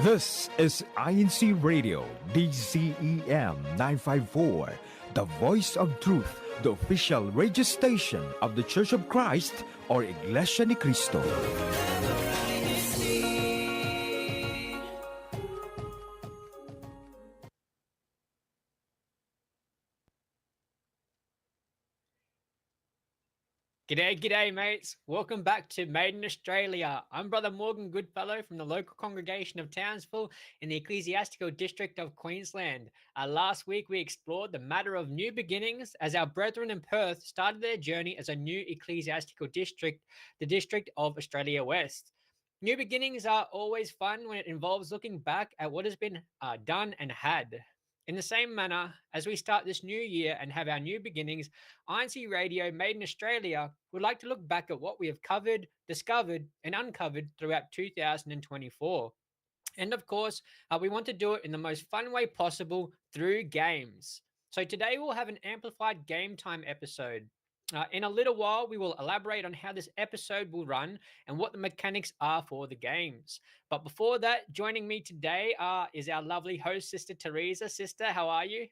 This is INCRadio, DZEM 954, the voice of truth, the official radio station of the Church of Christ or Iglesia ni Cristo. G'day, mates. Welcome back to Made in Australia. I'm Brother Morgan Goodfellow from the local congregation of Townsville in the ecclesiastical district of Queensland. Last week, we explored the matter of new beginnings as our brethren in Perth started their journey as a new ecclesiastical district, the District of Australia West. New beginnings are always fun when it involves looking back at what has been done and had. In the same manner, as we start this new year and have our new beginnings, INCRadio Made in Australia would like to look back at what we have covered, discovered, and uncovered throughout 2024. And of course, we want to do it in the most fun way possible through games. So today we'll have an amplified game time episode. In a little while, we will elaborate on how this episode will run and what the mechanics are for the games. But before that, joining me today is our lovely host, Sister Teresa. Sister, how are you?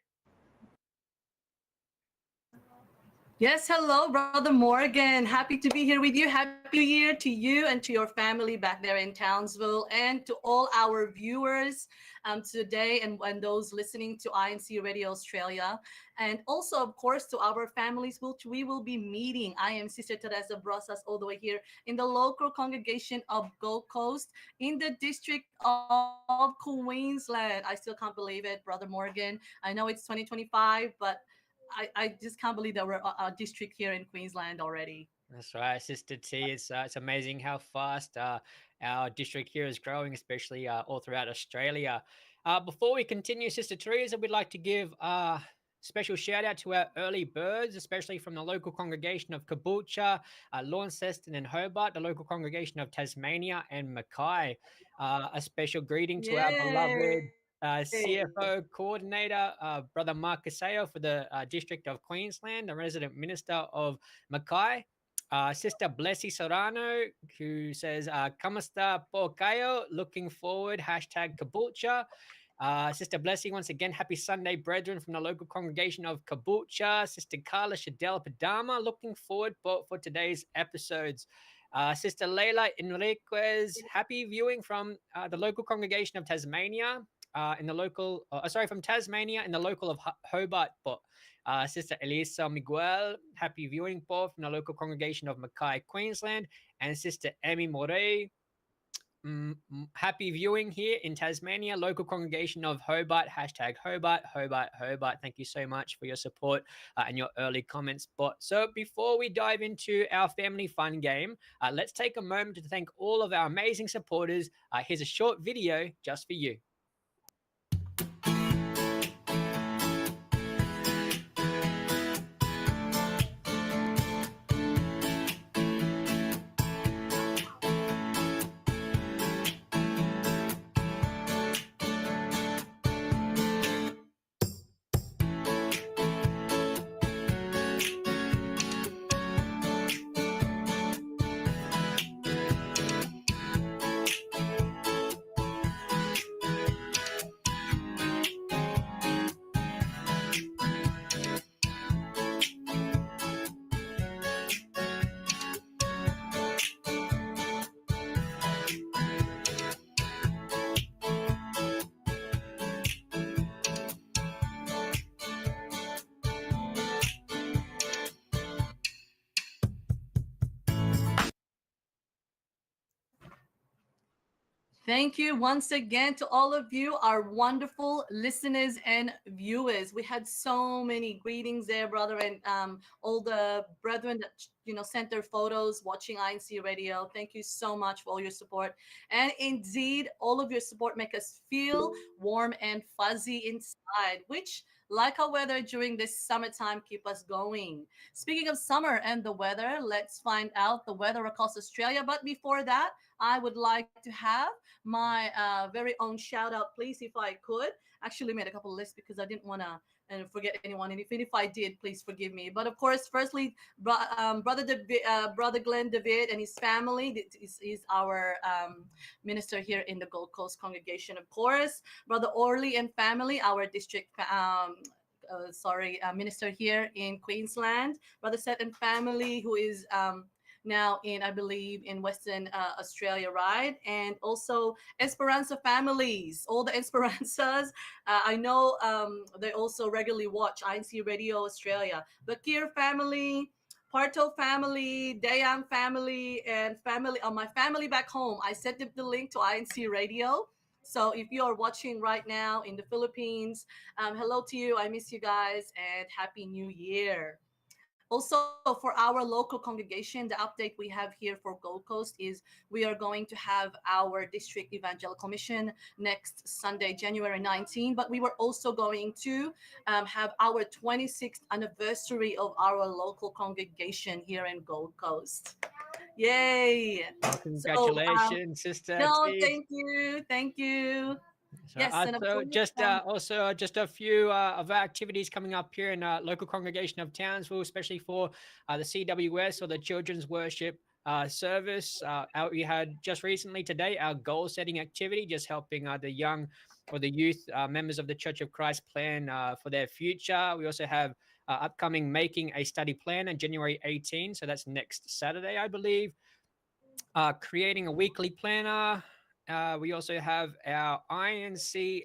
Yes, hello, Brother Morgan. Happy to be here with you. Happy New Year to you and to your family back there in Townsville, and to all our viewers today and those listening to INCRadio Australia. And also, of course, to our families, which we will be meeting. I am Sister Teresa Brosas, all the way here in the local congregation of Gold Coast in the District of Queensland. I still can't believe it, Brother Morgan. I know it's 2025, but I just can't believe that we're a district here in Queensland already. That's right, Sister T. It's amazing how fast our district here is growing, especially all throughout Australia. Before we continue, Sister Teresa, we'd like to give a special shout out to our early birds, especially from the local congregation of Caboolture, Launceston and Hobart, the local congregation of Tasmania and Mackay. A special greeting to our beloved CFO coordinator, Brother Mark Caseo for the District of Queensland, the resident minister of Mackay. Sister Blessy Serrano, who says, Kamasta po kayo, looking forward, #Caboolture. Sister Blessy, once again, happy Sunday, brethren, from the local congregation of Caboolture. Sister Carla Shadel Padama, looking forward for today's episodes. Sister Leila Enriquez, happy viewing from the local congregation of Tasmania. From Tasmania in the local of Hobart. Sister Elisa Miguel, happy viewing po from the local congregation of Mackay, Queensland. And Sister Emmy Morey, happy viewing here in Tasmania, local congregation of Hobart, #Hobart. Thank you so much for your support and your early comments. So before we dive into our family fun game, let's take a moment to thank all of our amazing supporters. Here's a short video just for you. Thank you once again to all of you, our wonderful listeners and viewers. We had so many greetings there, brother, and all the brethren that sent their photos watching INCRadio. Thank you so much for all your support. And indeed, all of your support make us feel warm and fuzzy inside, which, like our weather during this summertime, keep us going. Speaking of summer and the weather, let's find out the weather across Australia. But before that, I would like to have my very own shout out, please, if I could. Actually made a couple of lists because I didn't want to and forget anyone. And if I did, please forgive me. But of course, firstly, Brother Glenn David and his family is our minister here in the Gold Coast congregation. Of course, Brother Orley and family, our district minister here in Queensland. Brother Seth and family, who is now in, I believe, in Western Australia, right? And also Esperanza families, all the Esperanzas. I know they also regularly watch INCRadio Australia. Bakir family, Parto family, Dayang family, and family my family back home. I sent them the link to INCRadio. So if you are watching right now in the Philippines, hello to you. I miss you guys, and Happy New Year. Also, for our local congregation, the update we have here for Gold Coast is we are going to have our district evangelical mission next Sunday, January 19. But we were also going to have our 26th anniversary of our local congregation here in Gold Coast. Yay! Well, congratulations, Sister No, T. thank you. So, Yes, and of so course, just also just a few of our activities coming up here in local congregation of Townsville, especially for the CWS or the Children's Worship service. We had just recently today our goal setting activity, just helping the young or the youth members of the Church of Christ plan for their future. We also have upcoming making a study plan on January 18, so that's next Saturday, I believe. Creating a weekly planner. We also have our INC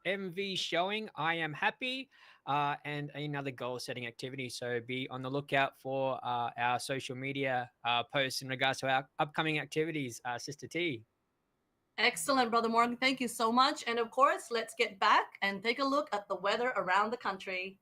MV showing, I Am Happy, and another goal setting activity. So be on the lookout for our social media posts in regards to our upcoming activities, Sister T. Excellent, Brother Morgan. Thank you so much. And of course, let's get back and take a look at the weather around the country.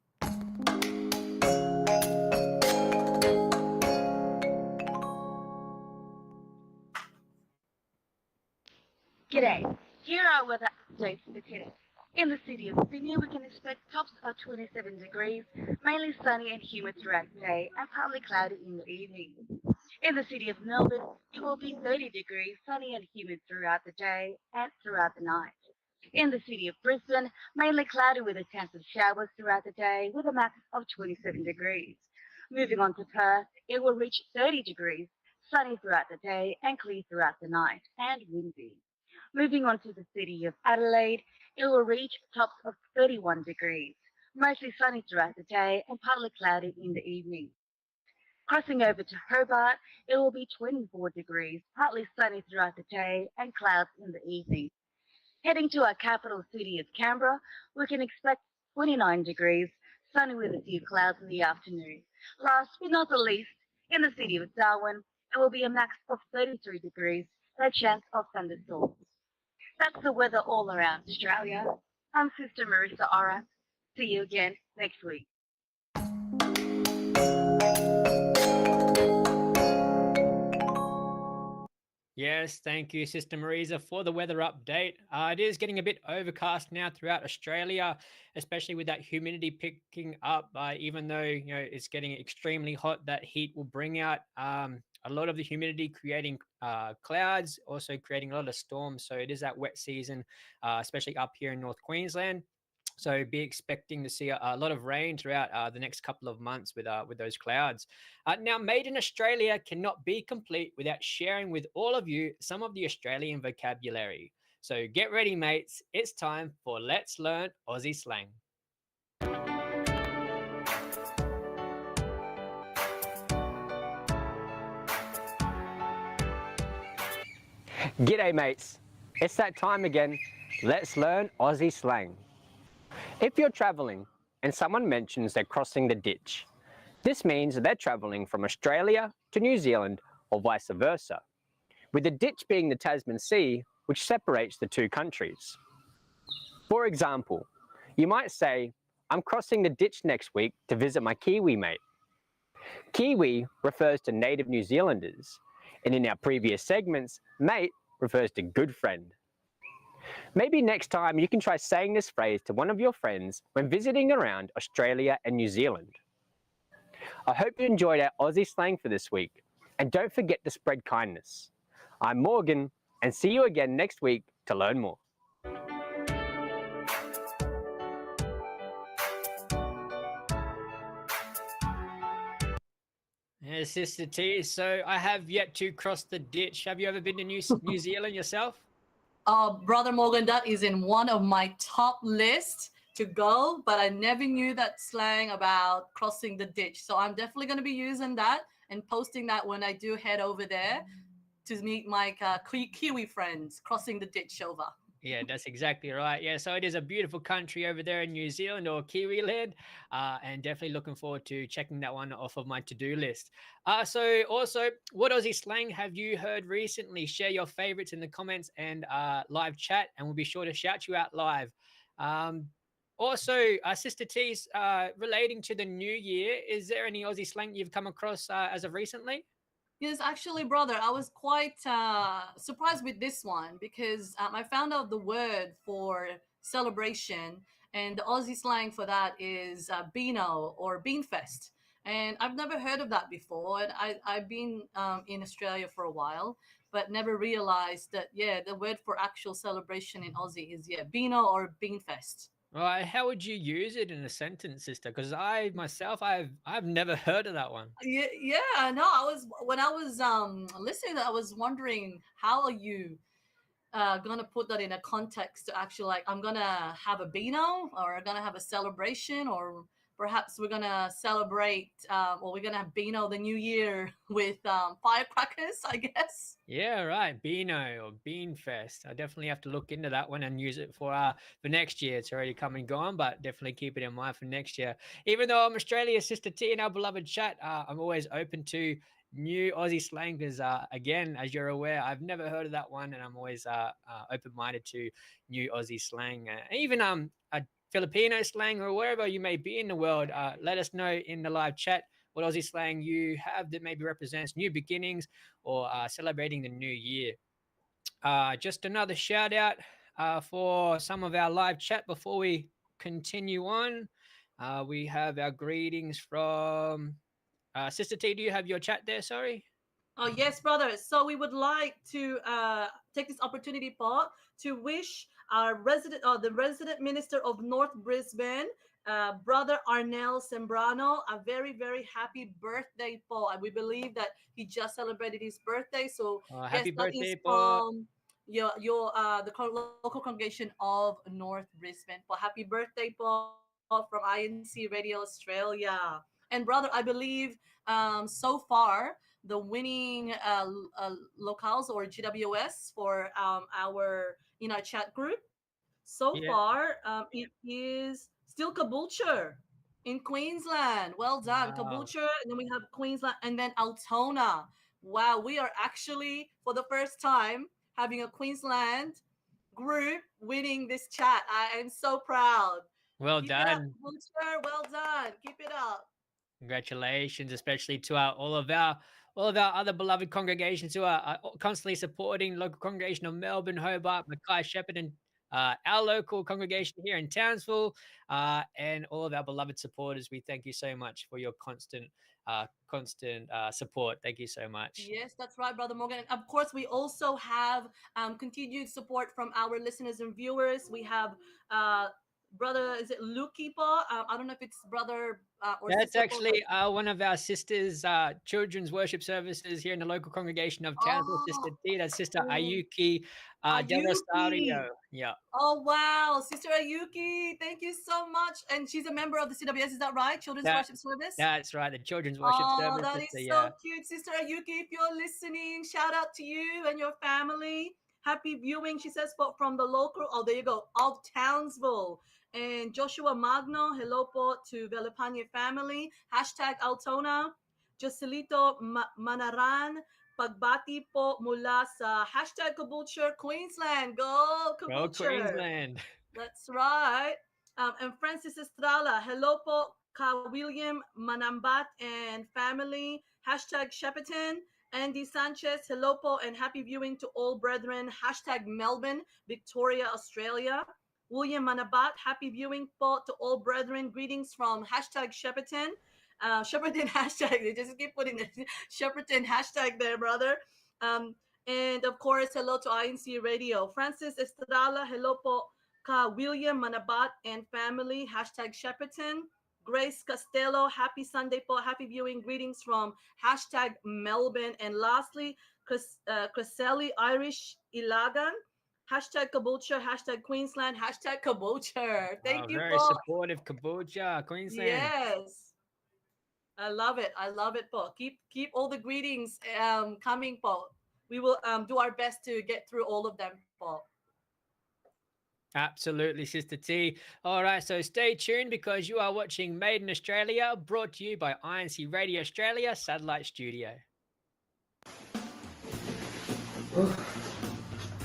G'day. Here are weather updates for today. In the city of Sydney, we can expect tops of 27 degrees, mainly sunny and humid throughout the day, and partly cloudy in the evening. In the city of Melbourne, it will be 30 degrees, sunny and humid throughout the day and throughout the night. In the city of Brisbane, mainly cloudy with a chance of showers throughout the day, with a max of 27 degrees. Moving on to Perth, it will reach 30 degrees, sunny throughout the day and clear throughout the night, and windy. Moving on to the city of Adelaide, it will reach tops of 31 degrees, mostly sunny throughout the day and partly cloudy in the evening. Crossing over to Hobart, it will be 24 degrees, partly sunny throughout the day and clouds in the evening. Heading to our capital city of Canberra, we can expect 29 degrees, sunny with a few clouds in the afternoon. Last but not the least, in the city of Darwin, it will be a max of 33 degrees and a chance of thunderstorms. That's the weather all around Australia. I'm Sister Marissa Ora. See you again next week. Yes, thank you, Sister Marisa, for the weather update. It is getting a bit overcast now throughout Australia, especially with that humidity picking up. Even though it's getting extremely hot, that heat will bring out a lot of the humidity, creating clouds, also creating a lot of storms. So it is that wet season, especially up here in North Queensland. So be expecting to see a lot of rain throughout the next couple of months with those clouds. Now, Made in Australia cannot be complete without sharing with all of you some of the Australian vocabulary. So get ready, mates. It's time for Let's Learn Aussie Slang. G'day mates, it's that time again. Let's learn Aussie slang. If you're travelling and someone mentions they're crossing the ditch, this means they're travelling from Australia to New Zealand or vice versa, with the ditch being the Tasman Sea, which separates the two countries. For example, you might say, I'm crossing the ditch next week to visit my Kiwi mate. Kiwi refers to native New Zealanders, and in our previous segments, mate refers to good friend. Maybe next time you can try saying this phrase to one of your friends when visiting around Australia and New Zealand. I hope you enjoyed our Aussie slang for this week, and don't forget to spread kindness. I'm Morgan, and see you again next week to learn more. Sister T, so I have yet to cross the ditch. Have you ever been to New Zealand yourself? Brother Morgan, that is in one of my top lists to go, but I never knew that slang about crossing the ditch. So I'm definitely going to be using that and posting that when I do head over there to meet my Kiwi friends crossing the ditch over. Yeah, that's exactly right. Yeah, so it is a beautiful country over there in New Zealand or Kiwi land, and definitely looking forward to checking that one off of my to-do list. So also, what Aussie slang have you heard recently? Share your favorites in the comments and live chat, and we'll be sure to shout you out live. Um, Also, Sister T's, relating to the new year, is there any Aussie slang you've come across as of recently? Yes, actually, brother, I was quite surprised with this one because I found out the word for celebration, and the Aussie slang for that is Beano or Beanfest. And I've never heard of that before. And I've been in Australia for a while, but never realized that, yeah, the word for actual celebration in Aussie is, yeah, Beano or Beanfest. Right, how would you use it in a sentence, sister? Because I myself, I've never heard of that one. Yeah, yeah, no, I was when I was listening, I was wondering how are you gonna put that in a context to actually like I'm gonna have a Beano or I'm gonna have a celebration or perhaps we're gonna celebrate or we're gonna have Beano the new year with firecrackers, I guess. Yeah, right. Beano or Bean Fest. I definitely have to look into that one and use it for next year. It's already come and gone, but definitely keep it in mind for next year. Even though I'm Australia's Sister T in our beloved chat, I'm always open to new Aussie slang because, again, as you're aware, I've never heard of that one, and I'm always open-minded to new Aussie slang. Even a Filipino slang or wherever you may be in the world, let us know in the live chat what Aussie slang you have that maybe represents new beginnings or celebrating the new year. Just another shout out for some of our live chat before we continue on. We have our greetings from Sister T. Do you have your chat there? Sorry. Oh, yes, brother. So we would like to take this opportunity, Paul, to wish our resident, the resident minister of North Brisbane, brother Arnel Sembrano, a very, very happy birthday, Paul. And we believe that he just celebrated his birthday. So yes, Happy that is birthday, Paul. from your local congregation of North Brisbane. Paul, happy birthday, Paul, from INC Radio Australia. And brother, I believe so far the winning locales or GWS for our in our chat group. So Yeah. far, it is still Caboolture in Queensland. Well done, Wow. Caboolture. And then we have Queensland and then Altona. Wow, we are actually for the first time having a Queensland group winning this chat. I am so proud. Well Keep it up, done. Caboolture. Well done. Keep it up. Congratulations, especially to all of our other beloved congregations who are constantly supporting local congregation of Melbourne, Hobart, Mackay, Shepparton, our local congregation here in Townsville, and all of our beloved supporters. We thank you so much for your constant support. Thank you so much. Yes, that's right, Brother Morgan. And of course, we also have continued support from our listeners and viewers. We have Brother, is it Luki Pa? I don't know if it's Brother or That's Sister Pa, but actually one of our sisters' children's worship services here in the local congregation of Townsville, Sister oh, T. That's Sister oh, Ayuki Del Ayuki. Rosario. Yeah. Oh, wow. Sister Ayuki, thank you so much. And she's a member of the CWS, is that right? Children's That Worship Service? that's right. The children's worship Oh, service, that is sister. so Yeah. cute, Sister Ayuki. If you're listening, shout out to you and your family. Happy viewing, she says, from the local, oh, there you go, of Townsville. And Joshua Magno, hello po to Velapanya family. Hashtag Altona. Joselito Manaran, pagbati po mula sa hashtag Caboolture, Queensland. Go, Go Caboolture. Queensland. That's right. And Francis Estrala, hello po, Ka William Manambat and family. Hashtag Shepparton. Andy Sanchez, hello po, and happy viewing to all brethren. Hashtag Melbourne, Victoria, Australia. William Manabat, happy viewing po to all brethren. Greetings from hashtag Shepparton. Shepparton hashtag, they just keep putting the Shepparton hashtag there, brother. Um, and of course, hello to INC Radio. Francis Estrada, hello po, Ka William Manabat and family. Hashtag Shepparton. Grace Castello, happy Sunday po. Happy viewing. Greetings from hashtag Melbourne. And lastly, Cresselli Irish Ilagan, hashtag Caboolture, hashtag Queensland, hashtag Caboolture. Thank you Very po. supportive, Caboolture, Queensland. Yes. I love it. I love it, po. Keep all the greetings coming, po. We will do our best to get through all of them, po. Absolutely, Sister T. All right, so stay tuned because you are watching Made in Australia, brought to you by INCRadio Australia Satellite Studio.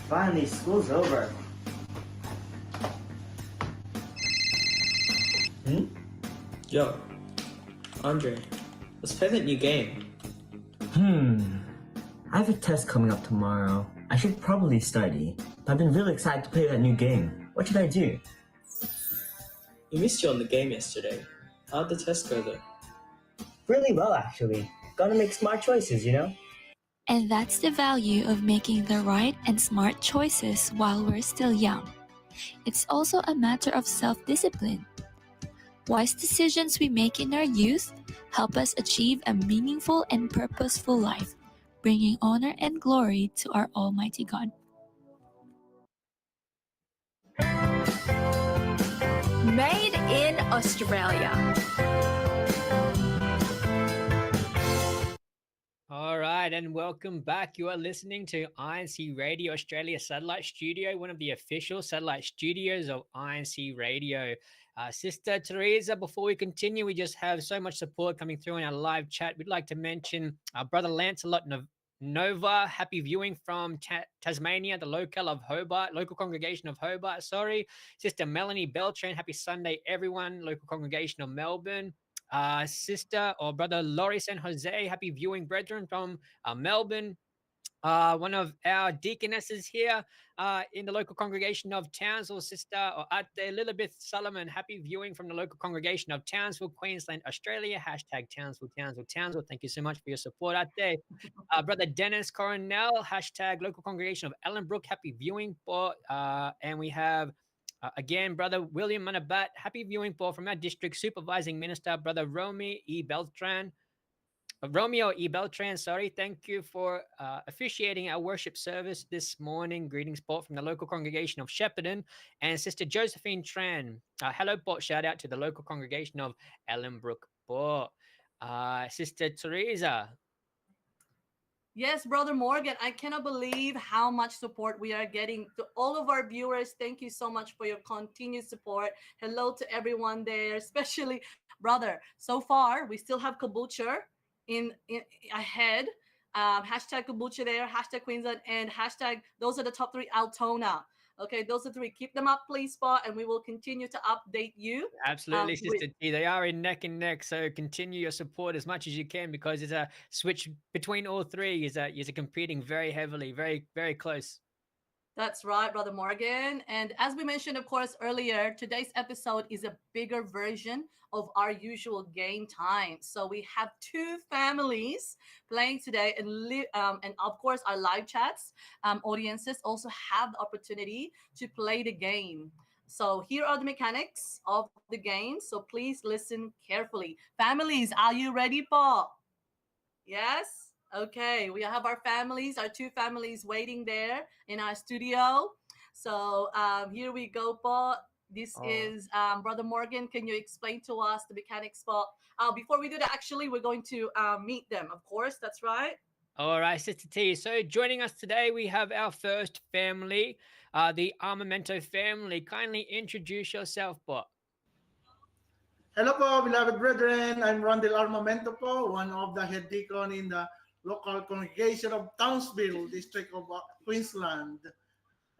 Finally, school's over. Yo, Andre, let's play that new game. I have a test coming up tomorrow. I should probably study. I've been really excited to play that new game. What should I do? We missed you on the game yesterday. How'd the test go though? Really well, actually. Gotta make smart choices, you know? And that's the value of making the right and smart choices while we're still young. It's also a matter of self-discipline. Wise decisions we make in our youth help us achieve a meaningful and purposeful life, bringing honor and glory to our Almighty God. Made in Australia. All right, and welcome back. You are listening to INCRadio Australia Satellite Studio, one of the official satellite studios of INCRadio. Sister Teresa, before we continue, we just have so much support coming through in our live chat. We'd like to mention our brother Lancelot Nova, happy viewing from Tasmania, the local congregation of Hobart, sorry. Sister Melanie Beltran, happy Sunday, everyone, local congregation of Melbourne. Sister or brother Laurie San Jose, happy viewing, brethren, from Melbourne. One of our deaconesses here in the local congregation of Townsville, Sister or Ate Lilibeth Solomon, happy viewing from the local congregation of Townsville, Queensland, Australia. Hashtag Townsville, Townsville, Townsville. Thank you so much for your support out there. Brother Dennis Coronel, hashtag local congregation of Ellenbrook, happy viewing. And we have again, Brother William Manabat, happy viewing from our district supervising minister, Brother Romeo E. Beltran, sorry. Thank you for officiating our worship service this morning. Greetings, Port, from the local congregation of Shepparton. And Sister Josephine Tran. Hello, Port. Shout out to the local congregation of Ellenbrook, Port. Sister Teresa. Yes, Brother Morgan, I cannot believe how much support we are getting. To all of our viewers, thank you so much for your continued support. Hello to everyone there, especially brother. So far, we still have Caboolture in ahead. Hashtag Caboolture there, hashtag Queensland, and hashtag, those are the top three, Altona. Okay, those are three. Keep them up, please, Spot, and we will continue to update you. Absolutely, Sister T. They are in neck and neck, so continue your support as much as you can because it's a switch between all three. Is competing very heavily, very, very close. That's right, Brother Morgan. And as we mentioned, of course, earlier, today's episode is a bigger version of our usual game time. So we have two families playing today, and of course, our live chats audiences also have the opportunity to play the game. So here are the mechanics of the game. So please listen carefully. Families, are you ready, Paul? Yes? Okay, we have our two families waiting there in our studio. So here we go, Paul. This is Brother Morgan. Can you explain to us the mechanics, Paul? Before we do that, actually, we're going to meet them, of course. That's right. All right, Sister T. So joining us today, we have our first family, the Armamento family. Kindly introduce yourself, Paul. Hello po, beloved brethren. I'm Rondel Armamento po, one of the head deacon in the local congregation of Townsville, District of Queensland,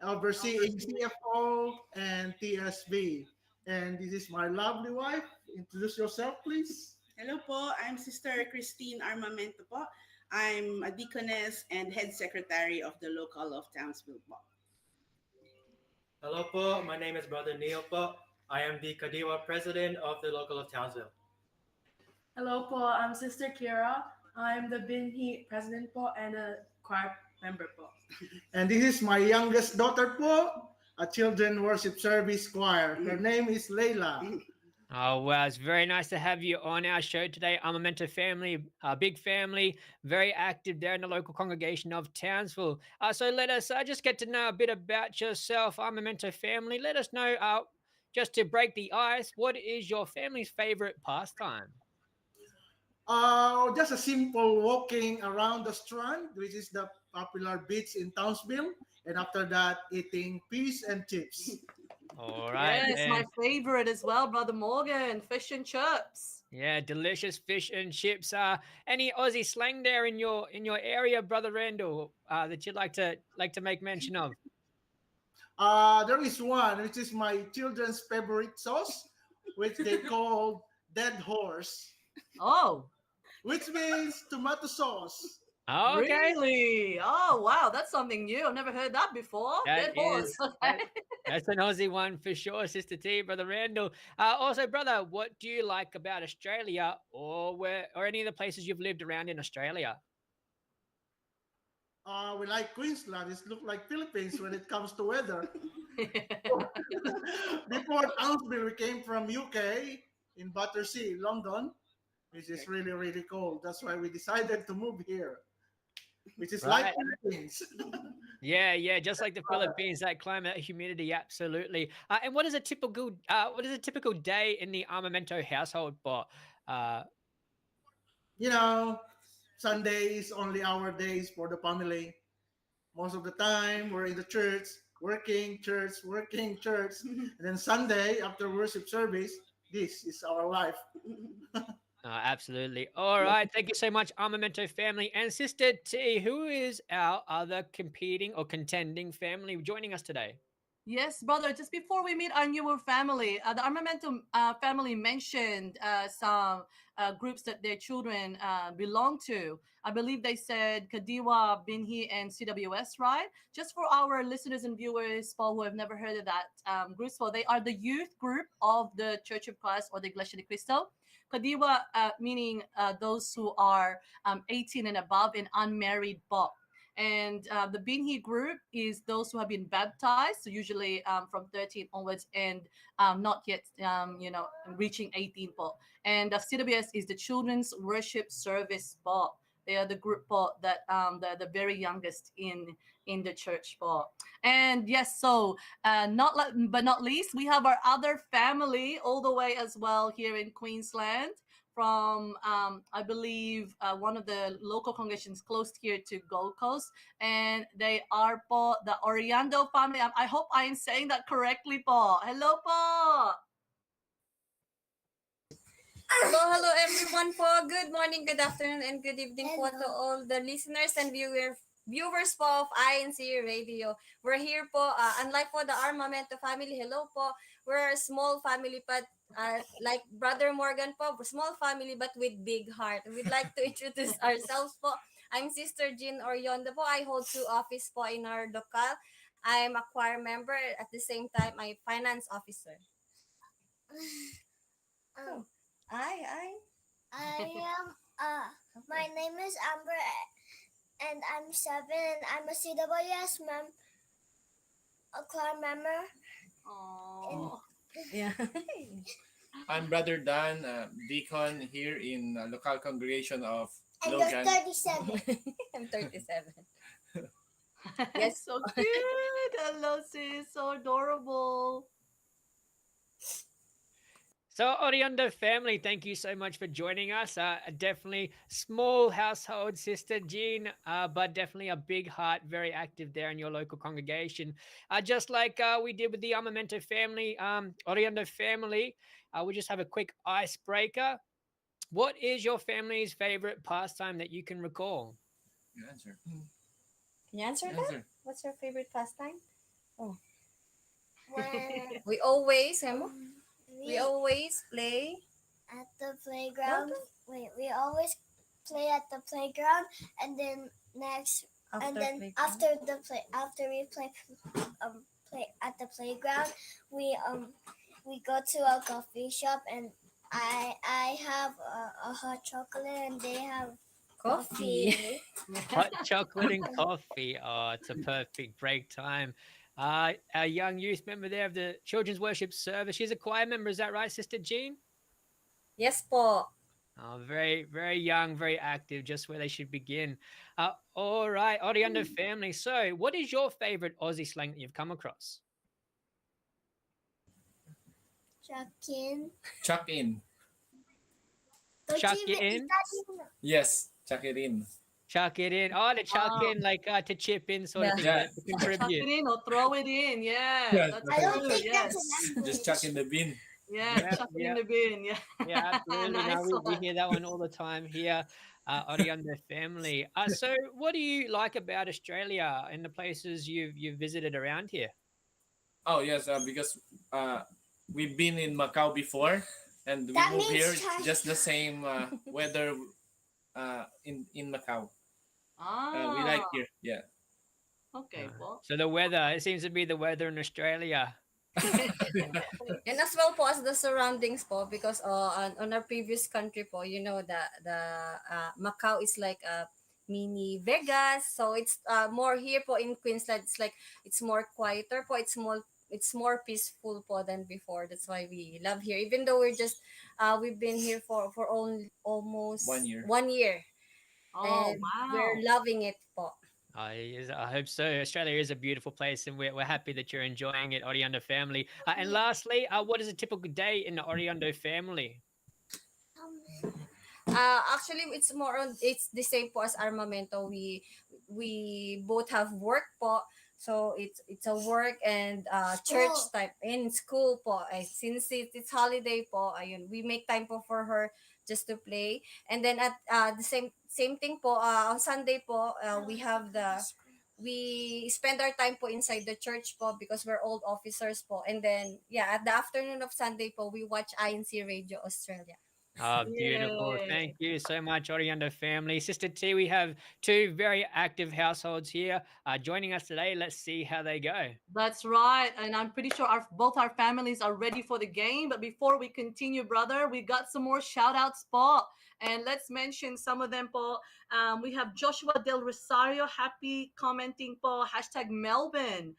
overseeing CFO and TSB. And this is my lovely wife. Introduce yourself, please. Hello po, I'm Sister Christine Armamento po. I'm a deaconess and head secretary of the local of Townsville po. Hello po, my name is Brother Neil po. I am the Kadiwa president of the local of Townsville. Hello po, I'm Sister Kira. I'm the Binhi president po and a choir member po. And this is my youngest daughter po, a children worship service choir. Her name is Layla. Oh, wow. It's very nice to have you on our show today. Armamento family, a big family, very active there in the local congregation of Townsville. So let us just get to know a bit about yourself, Armamento family. Let us know, just to break the ice, what is your family's favorite pastime? Just a simple walking around the strand, which is the popular beach in Townsville, and after that, eating fish and chips. All right. Yes, my favorite as well, Brother Morgan, fish and chips. Yeah, delicious fish and chips. Any Aussie slang there in your area, Brother Randall, that you'd like to make mention of? There is one, which is my children's favorite sauce, which they call dead horse. Oh. Which means tomato sauce. Oh, okay. Really? Oh, wow. That's something new. I've never heard that before. Dead horse. That's an Aussie one for sure, Sister T, Brother Randall. Also, brother, what do you like about Australia, or any of the places you've lived around in Australia? We like Queensland. It looks like Philippines when it comes to weather. Before Townsville, we came from UK in Battersea, London, which is really, really cold. That's why we decided to move here, which is like Philippines. Yeah, just like the Philippines, that climate, that humidity, absolutely. And what is a typical day in the Armamento household for? Sunday is only our days for the family. Most of the time, we're in the church, working, church. And then Sunday, after worship service, this is our life. Absolutely. All right. Thank you so much, Armamento family. And Sister T, who is our other competing or contending family joining us today? Yes, brother. Just before we meet our newer family, the Armamento family mentioned some groups that their children belong to. I believe they said Kadiwa, Binhi, and CWS, right? Just for our listeners and viewers, Paul, who have never heard of that groups, Paul, they are the youth group of the Church of Christ or the Iglesia de Cristo. Kadiwa meaning those who are 18 and above and unmarried Bob. And the Binhi group is those who have been baptized, so usually from 13 onwards and not yet, reaching 18 po. And CWS is the Children's Worship Service po. They are the group po that the very youngest in the church po. And yes, so but not least, we have our other family all the way as well here in Queensland, from I believe one of the local congregations close here to Gold Coast, and they are po the Orando family. I hope I am saying that correctly po. Hello po. Hello everyone po. Good morning, good afternoon, and good evening po to all the listeners and viewers po of INCRadio. We're here po, unlike po the Armamento family, hello po. We're a small family, but like Brother Morgan po, small family but with big heart. We'd like to introduce ourselves po. I'm Sister Jean Oriondo po. I hold 2 offices po in our local. I'm a choir member, at the same time, I'm finance officer. I am my name is Amber and I'm 7 and I'm a CWS a choir member. Oh. Yeah. I'm Brother Dan, deacon here in local congregation of and Logan. you're 37. I'm 37. Yes, so cute. Hello, sis. So adorable. So, Orando family, thank you so much for joining us. Definitely small household, Sister Jean, but definitely a big heart, very active there in your local congregation. Just like we did with the Armamento family, Orando family, we just have a quick icebreaker. What is your family's favorite pastime that you can recall? You answer. Can you answer that? What's your favorite pastime? Oh. We always play at the playground. We always play at the playground, and then after we play at the playground, we go to a coffee shop, and I have a hot chocolate, and they have coffee. Hot chocolate and coffee. Oh, it's a perfect break time. Our young youth member there of the Children's Worship Service. She's a choir member. Is that right, Sister Jean? Yes po. Oh, very, very young, very active, just where they should begin. All right, Orando family. So, what is your favorite Aussie slang that you've come across? Chuck in. Chuck in. Chuck it in? Yes, chuck it in. Chuck it in. Oh, to chuck in, like to chip in, sort of thing, Yeah. to contribute. Chuck it in or throw it in. Yeah, Yeah, that's I don't true. think Yes. that's an language. Just chuck in the bin. Yeah, chuck it in the bin. Yeah. Yeah, absolutely. Nice No, we one. hear that one all the time here, Orando family. So, what do you like about Australia and the places you've visited around here? Oh yes, because we've been in Macau before, and we That moved means here. try- Just the same weather in Macau. We like here. Yeah. Okay, po. So the weather, it seems to be the weather in Australia. And as well po as the surroundings po, because on our previous country po, you know the Macau is like a mini Vegas, so it's more here po in Queensland. It's like it's more quieter po. It's more peaceful po than before. That's why we love here. Even though we've been here for only almost 1 year. 1 year, Oh, and wow. we're loving it po. I hope so. Australia is a beautiful place, and we're happy that you're enjoying it, Orando family. And lastly, what is a typical day in the Orando family? Actually, it's the same po as Armamento. We both have work po. So it's a work and church School. type in school po. Since it's holiday po, ayun, we make time po for her just to play. And then at the same thing po on Sunday po, we spend our time po inside the church po because we're old officers po. And then at the afternoon of Sunday po, we watch INCRadio Australia. Beautiful. Yay. Thank you so much, Orando family. Sister T, we have two very active households here joining us today. Let's see how they go. That's right. And I'm pretty sure both our families are ready for the game. But before we continue, brother, we got some more shout outs, po. And let's mention some of them, po. We have Joshua Del Rosario, happy commenting, po. Hashtag Melbourne.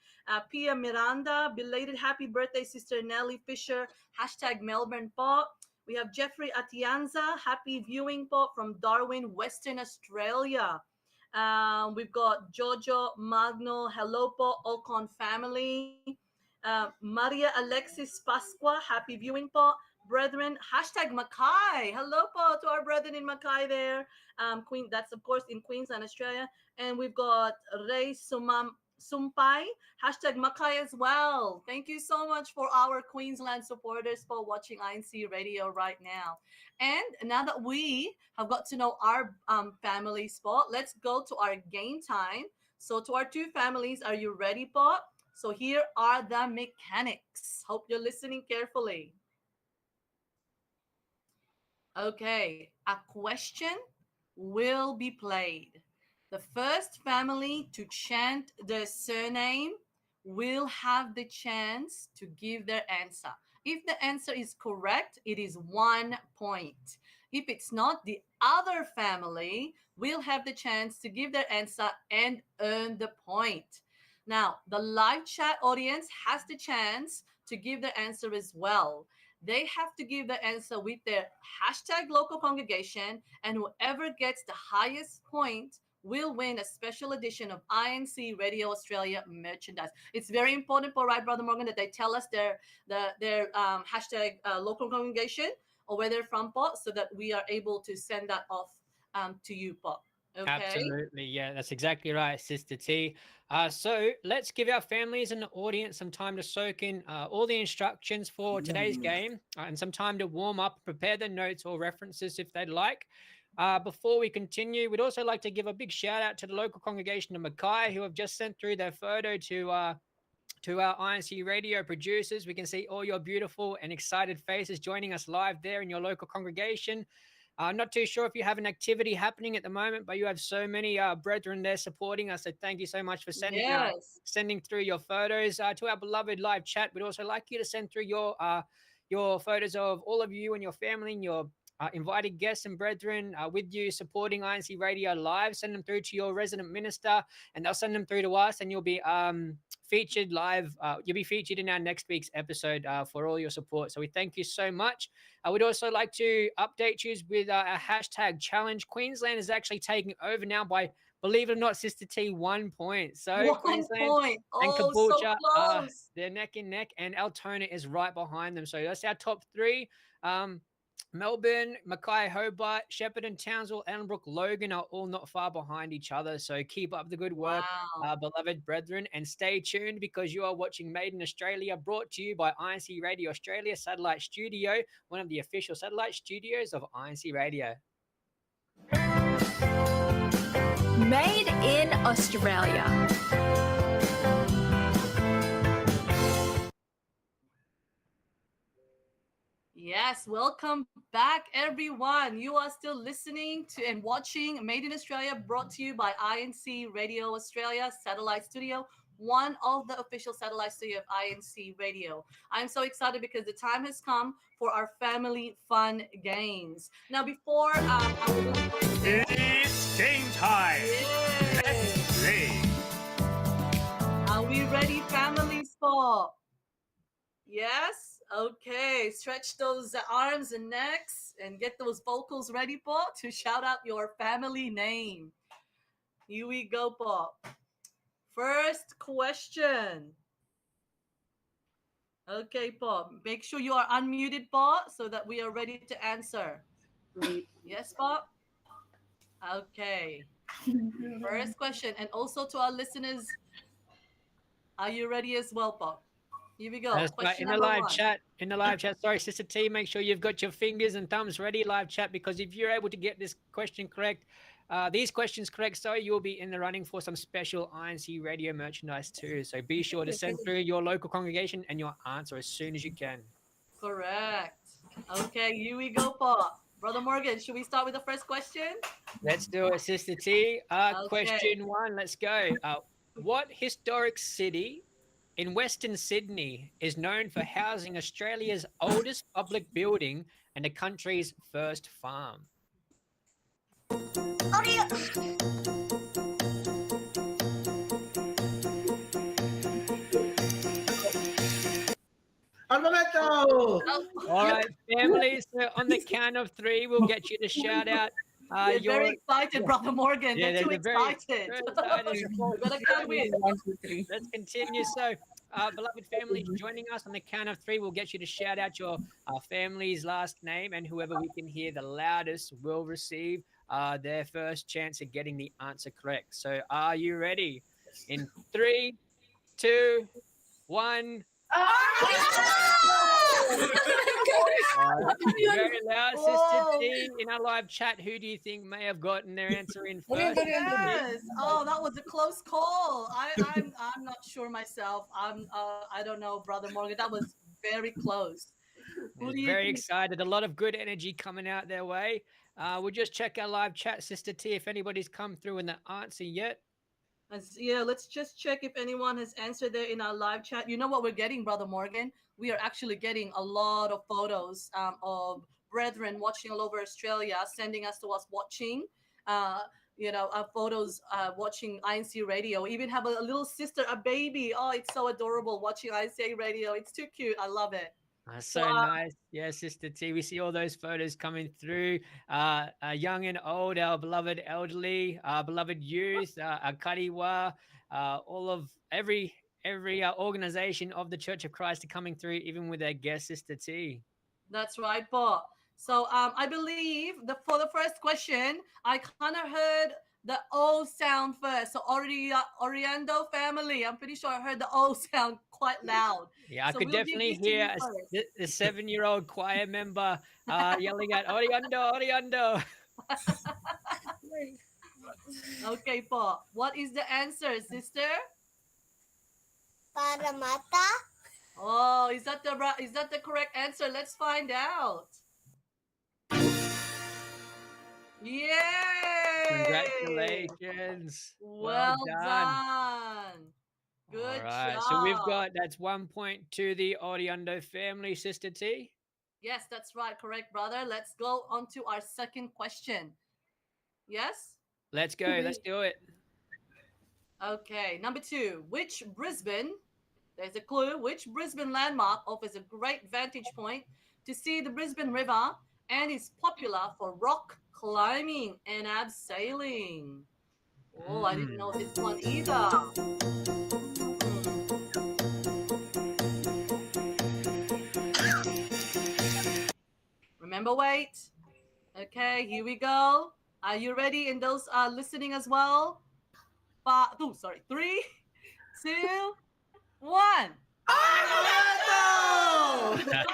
Pia Miranda, belated happy birthday, Sister Nelly Fisher. Hashtag Melbourne, po. We have Jeffrey Atienza, happy viewing po from Darwin, Western Australia. We've got Jojo Magno, hello po, Ocon family. Maria Alexis Pasqua, happy viewing po. Brethren, hashtag Mackay. Hello po to our brethren in Mackay there. Queen, that's of course in Queensland, Australia. And we've got Ray Sumpai, hashtag Mackay as well. Thank you so much for our Queensland supporters for watching INCRadio right now. And now that we have got to know our family spot, let's go to our game time. So to our two families, are you ready, po? So here are the mechanics. Hope you're listening carefully. Okay, a question will be played. The first family to chant their surname will have the chance to give their answer. If the answer is correct, it is 1 point. If it's not, the other family will have the chance to give their answer and earn the point. Now, the live chat audience has the chance to give their answer as well. They have to give the answer with their hashtag local congregation, and whoever gets the highest point will win a special edition of INCRadio Australia merchandise. It's very important for right, Brother Morgan, that they tell us their hashtag local congregation or where they're from, po, so that we are able to send that off to you, po. Okay. Absolutely. Yeah, that's exactly right, Sister T. So let's give our families and the audience some time to soak in all the instructions for today's game and some time to warm up, prepare their notes or references if they'd like. Before we continue, we'd also like to give a big shout out to the local congregation of Mackay who have just sent through their photo to our INCRadio producers. We can see all your beautiful and excited faces joining us live there in your local congregation. I'm not too sure if you have an activity happening at the moment, but you have so many brethren there supporting us. So thank you so much for sending through your photos to our beloved live chat. We'd also like you to send through your photos of all of you and your family and your invited guests and brethren with you supporting INC Radio Live. Send them through to your resident minister, and they'll send them through to us, and you'll be featured live. You'll be featured in our next week's episode for all your support. So we thank you so much. I would also like to update you with our hashtag challenge. Queensland is actually taking over now by, believe it or not, Sister T, 1 point. So 1 Queensland point. and Oh, so Caboolture, close. they're neck and neck, and Altona is right behind them. So that's our top three. Melbourne, Mackay, Hobart, Shepparton, Townsville, Ellenbrook, Logan are all not far behind each other. So keep up the good work, beloved brethren, and stay tuned because you are watching Made in Australia, brought to you by INC Radio Australia Satellite Studio, one of the official satellite studios of INC Radio. Made in Australia. Yes, welcome back, everyone. You are still listening to and watching Made in Australia, brought to you by INC Radio Australia Satellite Studio, one of the official satellite studio of INC Radio. I'm so excited because the time has come for our family fun games. Now, before it's game time. Yeah. Let's play. Are we ready, family sport? Yes. Okay, stretch those arms and necks and get those vocals ready, Paul, to shout out your family name. Here we go, Paul. First question. Okay, Paul. Make sure you are unmuted, Paul, so that we are ready to answer. Yes, Paul? Okay. First question. And also to our listeners, are you ready as well, Paul? Here we go. That's Question right. In the number live one. chat, sorry, Sister T, make sure you've got your fingers and thumbs ready, live chat, because if you're able to get this question correct, these questions correct, so you'll be in the running for some special INC Radio merchandise too. So be sure to send through your local congregation and your answer as soon as you can. Correct. Okay, here we go, Paul. Brother Morgan, should we start with the first question? Let's do it, Sister T. Okay. Question one, let's go. What historic city in Western Sydney is known for housing Australia's oldest public building and the country's first farm? Armamento! All right, family. So on the count of three, we'll get you to shout out. They're very excited, Brother Morgan. Yeah, they're too very excited. Let's continue. So, beloved families joining us on the count of three, we'll get you to shout out your family's last name, and whoever we can hear the loudest will receive their first chance at getting the answer correct. So, are you ready? In 3, 2, 1. Very loud, Sister T. In our live chat, who do you think may have gotten their answer in first? Yes. Oh, that was a close call. I'm not sure myself. I don't know, Brother Morgan. That was very close. Very excited. A lot of good energy coming out their way. We'll just check our live chat, Sister T, if anybody's come through in the answer yet. Yeah, let's just check if anyone has answered there in our live chat. You know what we're getting, Brother Morgan? We are actually getting a lot of photos of brethren watching all over Australia, sending us to us watching, photos watching INC Radio. We even have a little sister, a baby. Oh, it's so adorable watching INC Radio. It's too cute. I love it. So nice. Yeah, Sister T, we see all those photos coming through. Young and old, our beloved elderly, our beloved youth, our kariwa, all of every organization of the Church of Christ are coming through, even with their guest, Sister T. That's right, Paul. So I believe for the first question, I kind of heard the O sound first. So Orando family, I'm pretty sure I heard the O sound quite loud. Yeah, I so could definitely hear the 7-year-old choir member yelling out, Orando, Orando. Okay, Paul. What is the answer, sister? Paramata. Oh, is that the correct answer? Let's find out. Yay! Congratulations. Well done. Good All right. job. So we've got, that's 1 point to the Orando family, Sister T. Yes, that's right. Correct, brother. Let's go on to our second question. Yes? Let's go. Let's do it. Okay, number 2. Which Brisbane, there's a clue, which Brisbane landmark offers a great vantage point to see the Brisbane River and is popular for rock climbing and abseiling? Oh, I didn't know this one either. Remember, wait. Okay, here we go. Are you ready? And those are listening as well? 3, 2, 1. Oh! That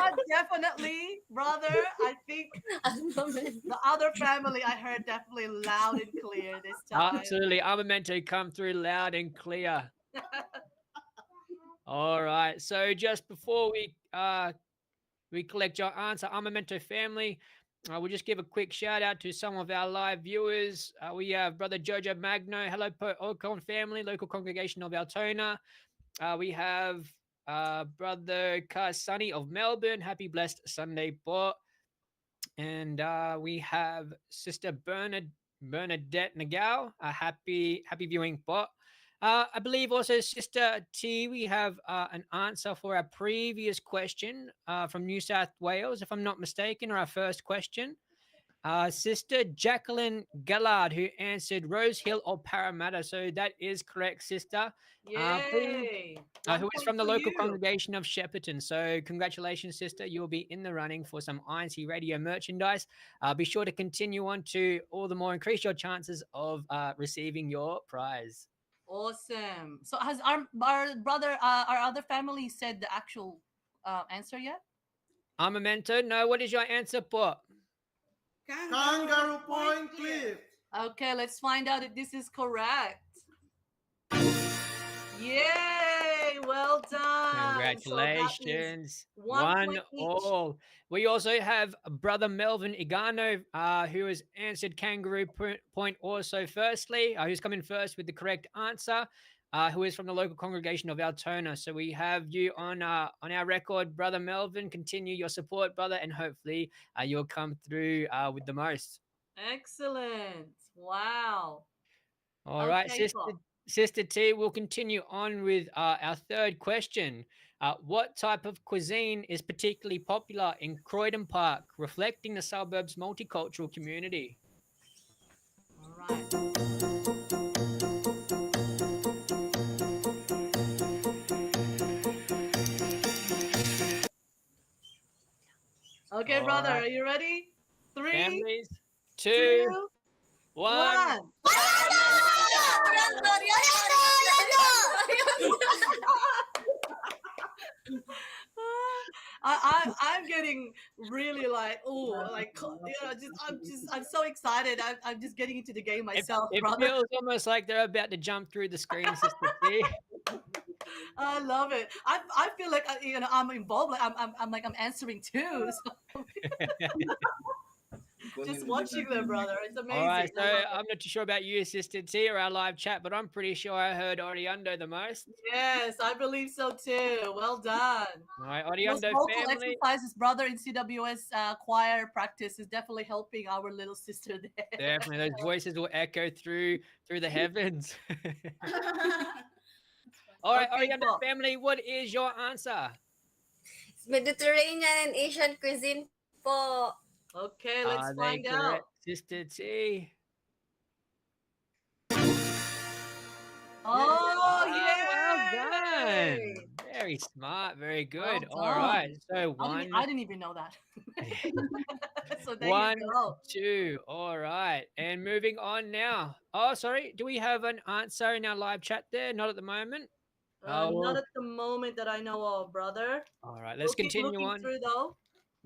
one definitely, brother. I think the other family I heard definitely loud and clear this time. Absolutely. Armamento come through loud and clear. All right. So just before we collect your answer, Armamento family, we'll just give a quick shout out to some of our live viewers. We have Brother Jojo Magno. Hello, Ocon family, local congregation of Altona. We have Brother Car Sunny of Melbourne. Happy blessed Sunday, po. And we have Sister Bernadette Nagao. Happy viewing, po. I believe also, Sister T, we have an answer for our previous question from New South Wales, if I'm not mistaken, or our first question. Sister Jacqueline Gallard, who answered Rose Hill or Parramatta. So that is correct, Sister. Yay! Who is from the local congregation of Shepparton. So congratulations, Sister. You'll be in the running for some INCRadio merchandise. Be sure to continue on to all the more increase your chances of receiving your prize. Awesome. So has our brother, our other family said the actual answer yet? Armamento, no. What is your answer, po? Kangaroo Point Cliff. Okay, let's find out if this is correct. Yay! Well done. Congratulations. So one all. We also have Brother Melvin Igano, who has answered Kangaroo Point also firstly, who's come in first with the correct answer, who is from the local congregation of Altona. So we have you on our record, Brother Melvin. Continue your support, brother, and hopefully you'll come through with the most. Excellent. Wow. All right, Sister T, we'll continue on with our third question. What type of cuisine is particularly popular in Croydon Park, reflecting the suburb's multicultural community? All right. Okay, brother, are you ready? 3, Families, 2, 1. I'm getting really like, I'm so excited. I'm just getting into the game myself, It brother. feels almost like they're about to jump through the screen, Sister T. I love it. I feel like I'm involved. Like I'm answering too. So. Just watching them, brother. It's amazing. All right, so I'm not too sure about you, Sister T, or our live chat, but I'm pretty sure I heard Orando the most. Yes, I believe so too. Well done. All right, Those Orando vocal family. exercises, brother, in CWS choir practice is definitely helping our little sister there. Definitely, those voices will echo through the heavens. All right, Okay, Orando family, what is your answer? Mediterranean and Asian cuisine po. Okay, let's find out. Correct, Sister T? Oh, yeah. Well done. Very smart. Very good. Well All right. So I didn't even know that. So there 1, you go. 2. All right. And moving on now. Oh, sorry. Do we have an answer in our live chat there? Not at the moment. Not at the moment that I know of, brother. All right. Let's keep continue looking on. through though.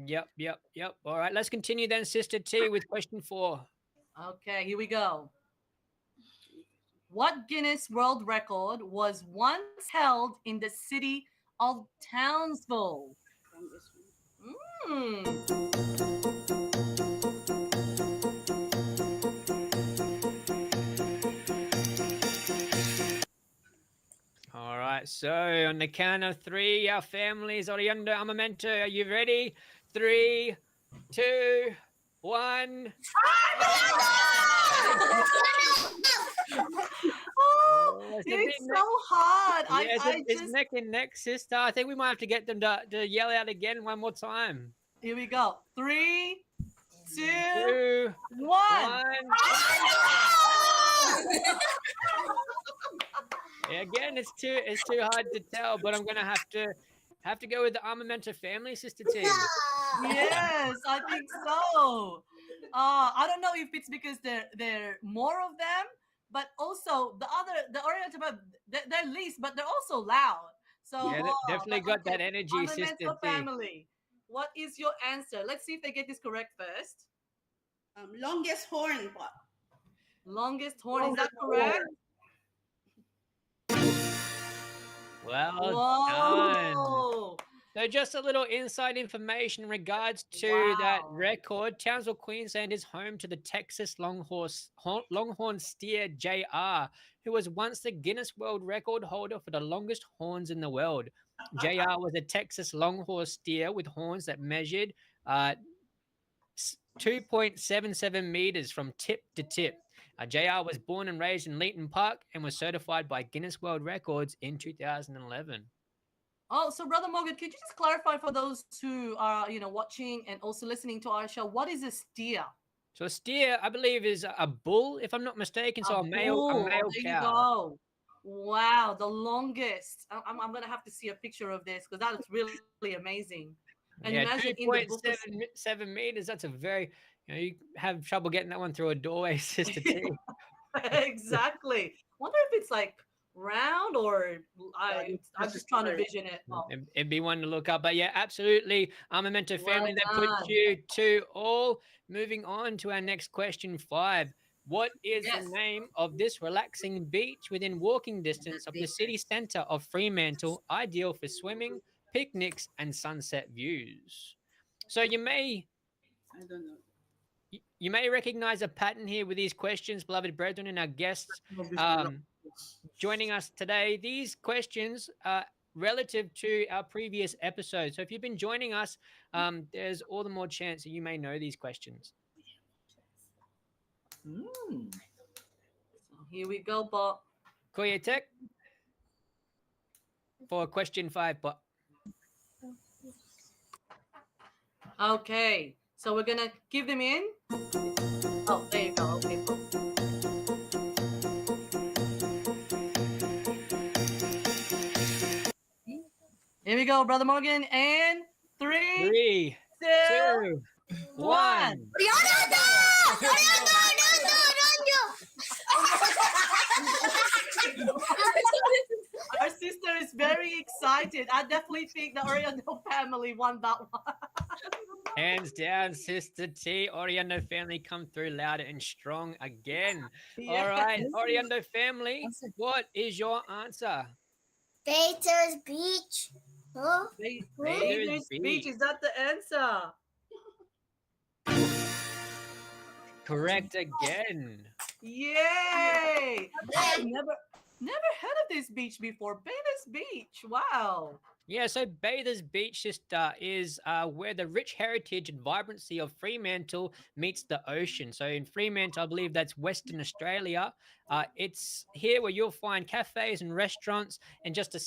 Yep. All right. Let's continue then, Sister T, with question 4. Okay, here we go. What Guinness World Record was once held in the city of Townsville? All right. So on the count of three, our families, Orando, Armamento, are you ready? 3, 2, 1. It's so hard. It's neck and neck, sister. I think we might have to get them to yell out again one more time. Here we go. 3, 2, 2, 1. Again, it's too hard to tell, but I'm gonna have to go with the Armamento family, Sister T. Yes, I think so. I don't know if it's because there more of them, but also the Oriental, they're least, but they're also loud. So yeah, definitely got that energy, Sister Armamento T. family. What is your answer? Let's see if they get this correct first. Longest horn pot. Longest horn, is that correct? Well done. So just a little inside information in regards to that record. Townsville, Queensland is home to the Texas Longhorn steer JR, who was once the Guinness World Record holder for the longest horns in the world. JR was a Texas Longhorn steer with horns that measured 2.77 meters from tip to tip. JR was born and raised in Leeton Park and was certified by Guinness World Records in 2011. Oh, so Brother Morgan, could you just clarify for those who are, watching and also listening to our show, what is a steer? So a steer, I believe, is a bull, if I'm not mistaken. So a male there cow. You go. Wow, the longest. I'm gonna have to see a picture of this because that is really amazing. And imagine 2.7 meters. That's a very, you have trouble getting that one through a doorway, Sister T. Exactly. Wonder if it's like round or I'm just trying to vision it. Oh. It'd be one to look up. But yeah, absolutely. Armamento family, that puts you 2-all. Moving on to our next question 5. What is the name of this relaxing beach within walking distance of the city center of Fremantle, ideal for swimming, picnics, and sunset views? So you may recognize a pattern here with these questions, beloved brethren, and our guests joining us today. These questions are relative to our previous episode. So if you've been joining us, there's all the more chance that you may know these questions. So here we go, Bob. Koya Tech for question 5, Bob. Okay, so we're gonna give them in. Oh, there you go. Okay. Here we go, Brother Morgan, and 3, 2, 1. Our sister is very excited. I definitely think the Orando family won that one. Hands down, Sister T. Orando family come through louder and strong again. Yes. All right, Orando family, what is your answer? Bathers Beach. Huh? Bathers Beach. Is that the answer? Correct again. Yay! I've never heard of this beach before. Bathers Beach. Wow. Yeah, so Bathers Beach, sister, is where the rich heritage and vibrancy of Fremantle meets the ocean. So in Fremantle, I believe that's Western Australia. It's here where you'll find cafes and restaurants and just a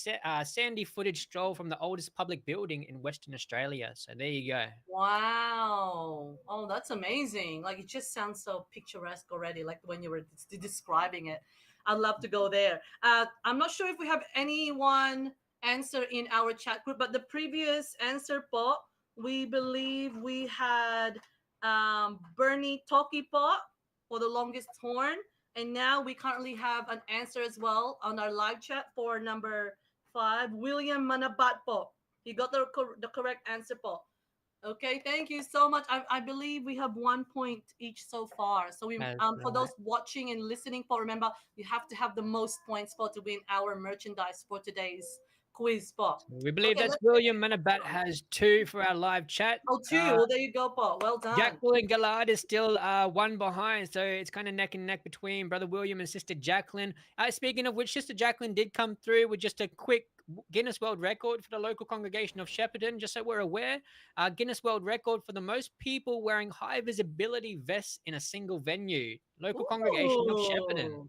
sandy footage stroll from the oldest public building in Western Australia. So there you go. Wow. Oh, that's amazing. Like, it just sounds so picturesque already, like when you were describing it. I'd love to go there. I'm not sure if we have anyone answer in our chat group, but the previous answer po, we believe we had Bernie Toki po for the longest horn, and now we currently have an answer as well on our live chat for number 5, William Manabat po. He got the correct answer po. Okay, thank you so much. I believe we have 1 point each so far. So we for those watching and listening, for remember you have to have the most points for to win our merchandise for today's quiz po. We believe Okay, that's William Manabat has 2 for our live chat. Oh, 2. Well, there you go, po. Well done. Jacqueline Gallard is still 1 behind, so it's kind of neck and neck between Brother William and Sister Jacqueline. Speaking of which, Sister Jacqueline did come through with just a quick Guinness World Record for the local congregation of Shepparton, just so we're aware. Guinness World Record for the most people wearing high visibility vests in a single venue. Local congregation of Shepparton.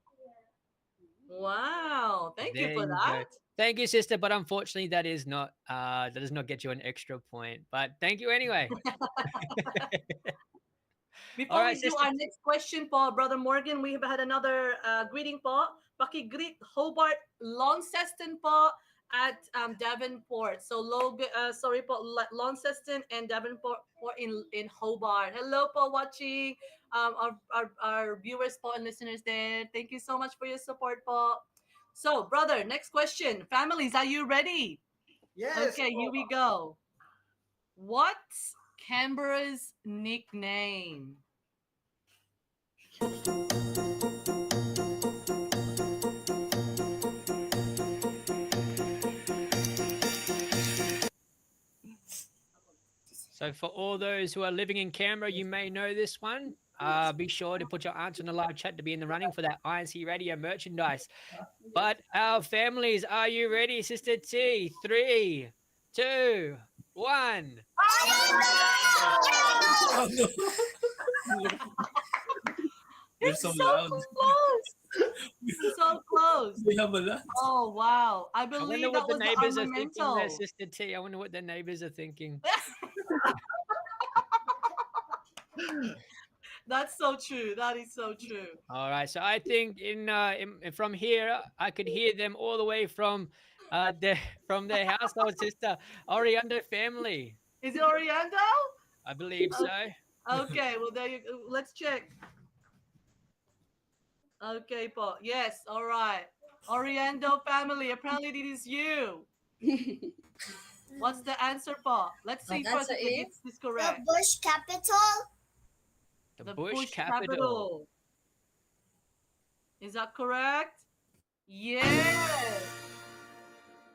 Wow. Thank you for There that. go. Thank you, sister, but unfortunately that does not get you an extra point. But thank you anyway. Before we do our next question po, Brother Morgan, we have had another greeting po. Paki-greet Hobart Launceston po at Davenport. So sorry po, Launceston and Davenport in Hobart. Hello po, watching our viewers po and listeners there. Thank you so much for your support po. So, brother, next question. Families, are you ready? Yes. Okay, here we go. What's Canberra's nickname? So for all those who are living in Canberra, you may know this one. Be sure to put your answer in the live chat to be in the running for that INCRadio merchandise. But our families, are you ready, Sister T? 3, 2, 1. Oh, no. They're It's so so loud. close. So close. We have a lot. Oh, wow. I I believe wonder that what the was the neighbors are thinking there, Armamento. Sister T. I wonder what the neighbors are thinking. That's so true. That is so true. All right, so I think from here I could hear them all the way from their household, Sister Orando family. Is it Orando? I believe so. Okay, well there you go. Let's check. Okay, po. Yes, all right. Orando family. Apparently it is you. What's the answer, po? Let's see My first answer if is this is correct. The Bush capital. The Bush capital. Is that correct? Yes.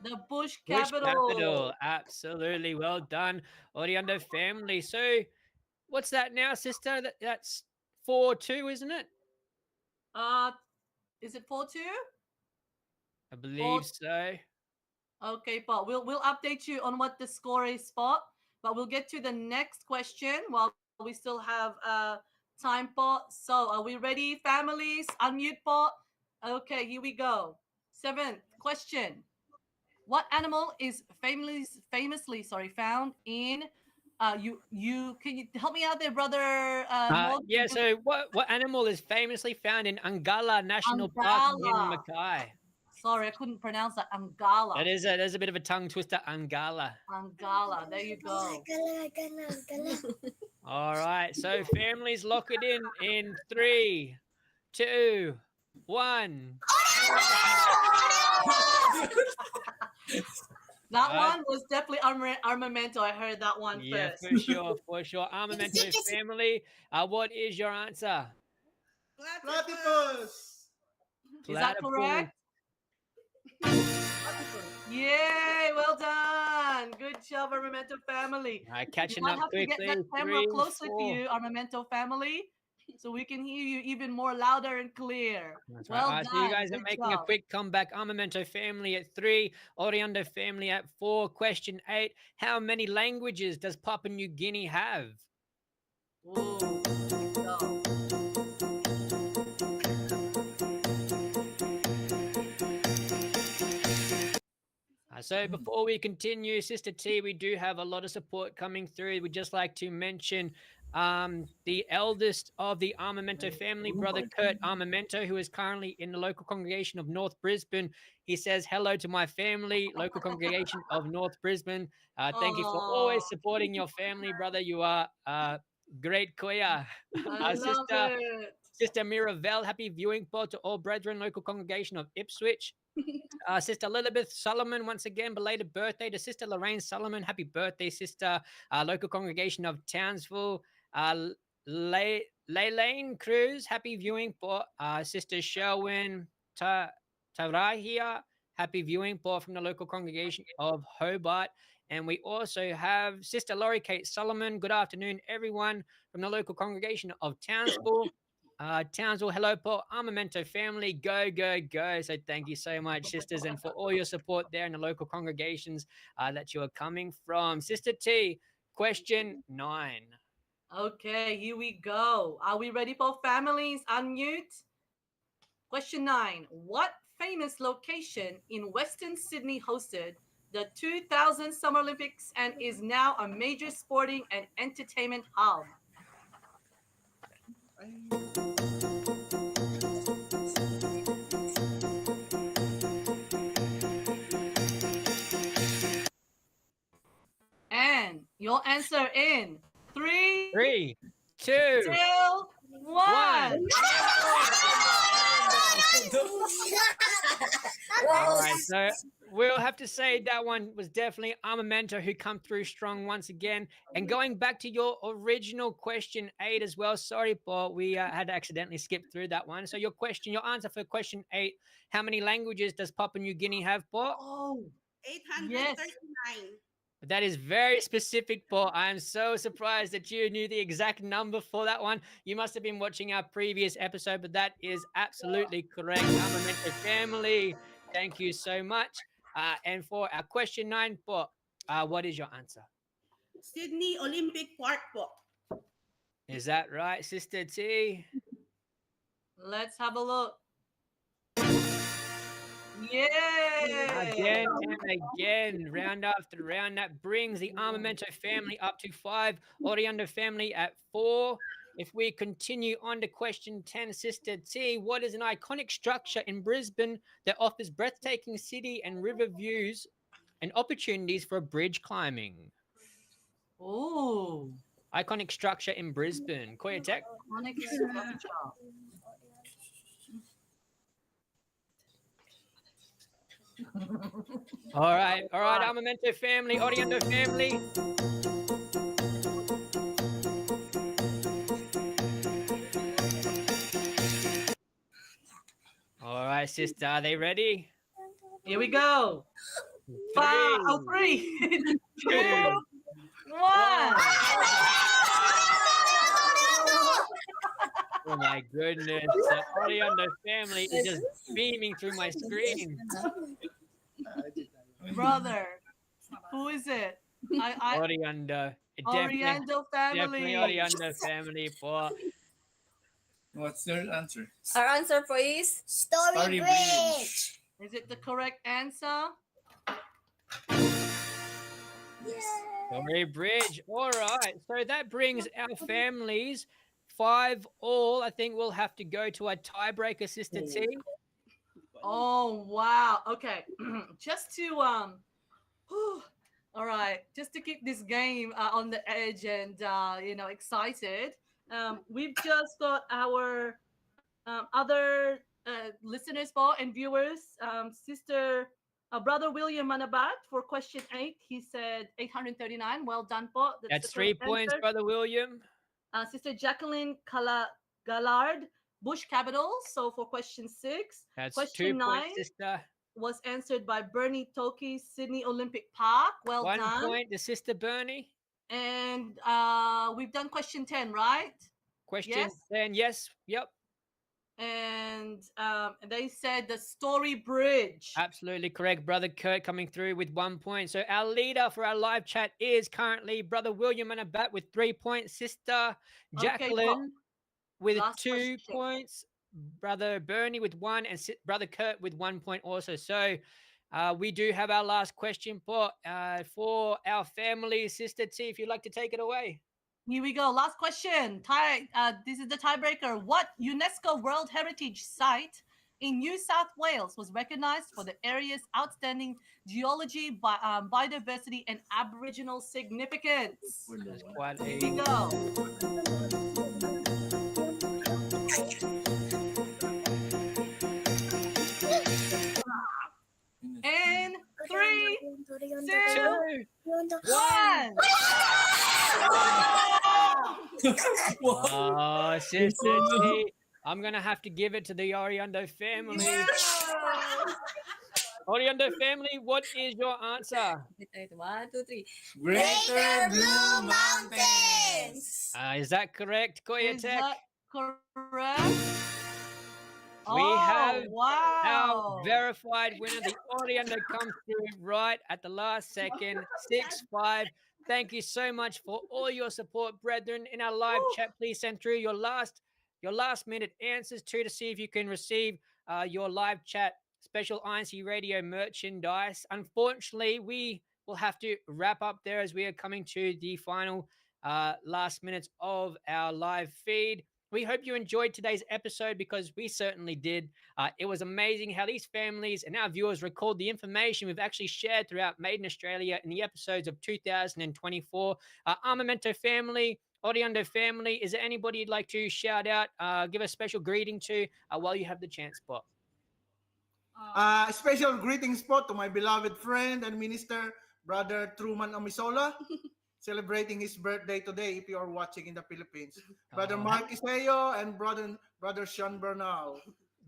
The Bush capital. Absolutely. Well done, Orando family. So what's that now, sister? That's 4-2, isn't it? Is it 4-2? I believe so. Okay, Paul. We'll update you on what the score is, Paul. But we'll get to the next question while we still have time, Paul. So are we ready, families? Unmute, Paul. Okay, here we go. 7th question. What animal is famously found in you can you help me out there, brother? Yeah, so what animal is famously found in Angala National Park in Mackay? Sorry, I couldn't pronounce that. Angala. There's a bit of a tongue twister. Angala. Angala. There you go. All right, so families, lock it in 3, 2, 1. That one was definitely Armamento. I heard that one first. Yeah, for sure. Armamento family, what is your answer? Platypus. Is that correct? Yay! Well done. Good job, Armamento family. All right, catching you up have quickly. to get that camera 3, closer 4. to you, Armamento family, so we can hear you even more louder and clear. That's well right. done. So you guys are Good making job. a quick comeback. Armamento family at 3, Orando family at 4. Question 8: how many languages does Papua New Guinea have? Ooh, good job. So before we continue, Sister T, we do have a lot of support coming through. We'd just like to mention the eldest of the Armamento family, Brother Kurt Armamento, who is currently in the local congregation of North Brisbane. He says, hello to my family, local congregation of North Brisbane. Thank you for always supporting your family, brother. You are great kuya. I love it. Sister Miravel, happy viewing po to all brethren, local congregation of Ipswich. Sister Lilibeth Solomon, once again, belated birthday to Sister Lorraine Solomon. Happy birthday, sister. Local congregation of Townsville. Laylane Cruz, happy viewing for Sister Sherwin Tarahia. Happy viewing, Paul, from the local congregation of Hobart. And we also have Sister Laurie Kate Solomon. Good afternoon, everyone, from the local congregation of Townsville. Townsville, hello, Paul. Armamento family, go, go, go. So thank you so much, sisters, and for all your support there in the local congregations that you are coming from. Sister T, question 9. Okay, here we go. Are we ready for families? Unmute. Question 9. What famous location in Western Sydney hosted the 2000 Summer Olympics and is now a major sporting and entertainment hub? And your answer in 3, 2, 1. All right, so we'll have to say that one was definitely Armamento who come through strong once again. And going back to your original question 8 as well. Sorry, Paul, we had to accidentally skip through that one. So your answer for question 8, how many languages does Papua New Guinea have, Paul? Oh, 839. That is very specific, Paul. I am so surprised that you knew the exact number for that one. You must have been watching our previous episode, but that is absolutely correct. Armamento family, thank you so much. And for our question 9, Paul, what is your answer? Sydney Olympic Park po. Is that right, Sister T? Let's have a look. Yeah. Again and again, round after round. That brings the Armamento family up to 5. Orando family at 4. If we continue on to question 10, Sister T, what is an iconic structure in Brisbane that offers breathtaking city and river views and opportunities for bridge climbing? Ooh. Iconic structure in Brisbane. Koya Tech. Iconic structure. All right, Armamento family, Orando family. All right, sister, are they ready? Here we go. 3, 2, 1. Oh my goodness, the Orando family is just beaming through my screen. Brother, who is it? Orando. Orando family. Definitely Orando family for. What's your answer? Our answer for is Story Bridge. Is it the correct answer? Story Bridge. All right. So that brings our families 5 all. I think we'll have to go to a tiebreaker, Sister T. Oh wow. Okay. Just to all right, just to keep this game on the edge and excited. We've just got our other listeners and viewers. Brother William Manabat for question 8. He said 839. Well done, Po. That's 3 points, Brother William. Sister Jacqueline Gallard, Bush Capital. So for question 6. That's question 2 9 points, sister. Was answered by Bernie Toki, Sydney Olympic Park. Well 1 done. 1 point to Sister Bernie. And we've done question 10, right? Question 10, yes. Yep. And they said the Story Bridge. Absolutely correct. Brother Kurt coming through with 1 point. So our leader for our live chat is currently Brother William and a bat with 3 points. Sister Jacqueline with last 2 question. points. Brother Bernie with 1 and Brother Kurt with 1 point also. So we do have our last question for our family. Sister T, if you'd like to take it away. Here we go. Last question. This is the tiebreaker. What UNESCO World Heritage Site in New South Wales was recognized for the area's outstanding geology, biodiversity, and Aboriginal significance? Here we go. In 3, 2, 1. Oh, Sister T, I'm going to have to give it to the Orando family. Orando family, what is your answer? 1, 2, 3. Greater Blue Mountains. Is that correct, Koya Is Tech? that correct? We have our wow. verified winner. The Orando comes through right at the last second, 6-5. Thank you so much for all your support, brethren. In our live chat, please send through your last minute answers to see if you can receive your live chat special INC Radio merchandise. Unfortunately, we will have to wrap up there as we are coming to the final last minutes of our live feed. We hope you enjoyed today's episode because we certainly did. It was amazing how these families and our viewers recalled the information we've actually shared throughout Made in Australia in the episodes of 2024. Armamento family, Orando family, is there anybody you'd like to shout out, give a special greeting to while you have the chance, Bob? Special greetings po to my beloved friend and minister, Brother Truman Amisola, celebrating his birthday today if you are watching in the Philippines. Brother Mark Iseo and Brother Sean Bernal.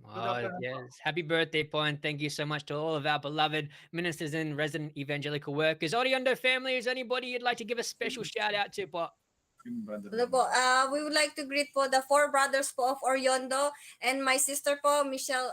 Oh, yes. Happy birthday, Po, and thank you so much to all of our beloved ministers and resident evangelical workers. Orando family, is anybody you'd like to give a special shout out to, Po? Hello po. We would like to greet po the 4 brothers po of Orando and my sister po, Michelle